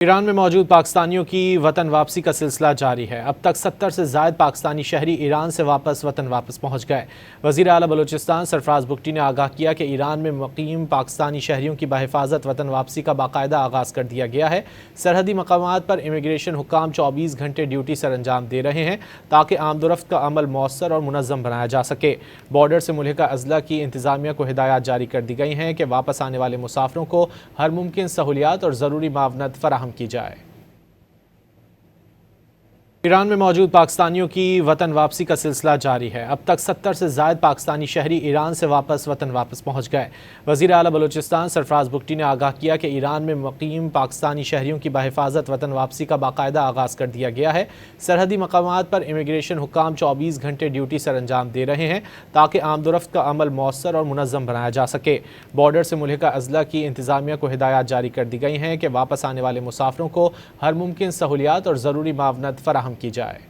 ایران میں موجود پاکستانیوں کی وطن واپسی کا سلسلہ جاری ہے۔ اب تک 70 سے زائد پاکستانی شہری ایران سے وطن واپس پہنچ گئے۔ وزیر اعلیٰ بلوچستان سرفراز بگٹی نے آگاہ کیا کہ ایران میں مقیم پاکستانی شہریوں کی بحفاظت وطن واپسی کا باقاعدہ آغاز کر دیا گیا ہے۔ سرحدی مقامات پر امیگریشن حکام 24 گھنٹے ڈیوٹی سر انجام دے رہے ہیں تاکہ آمد و رفت کا عمل مؤثر اور منظم بنایا جا سکے۔ بارڈر سے ملحقہ اضلاع کی انتظامیہ کو ہدایات جاری کر دی گئی ہیں کہ واپس آنے والے مسافروں کو ہر ممکن سہولیات اور ضروری معاونت فراہم کی جائے۔ ایران میں موجود پاکستانیوں کی وطن واپسی کا سلسلہ جاری ہے۔ اب تک 70 سے زائد پاکستانی شہری ایران سے وطن واپس پہنچ گئے۔ وزیر اعلیٰ بلوچستان سرفراز بگٹی نے آگاہ کیا کہ ایران میں مقیم پاکستانی شہریوں کی بحفاظت وطن واپسی کا باقاعدہ آغاز کر دیا گیا ہے۔ سرحدی مقامات پر امیگریشن حکام 24 گھنٹے ڈیوٹی سر انجام دے رہے ہیں تاکہ آمد و رفت کا عمل مؤثر اور منظم بنایا جا سکے۔ بارڈر سے ملحقہ اضلاع کی انتظامیہ کو ہدایات جاری کر دی گئی ہیں کہ واپس آنے والے مسافروں کو ہر ممکن سہولیات اور ضروری معاونت فراہم کی جائے۔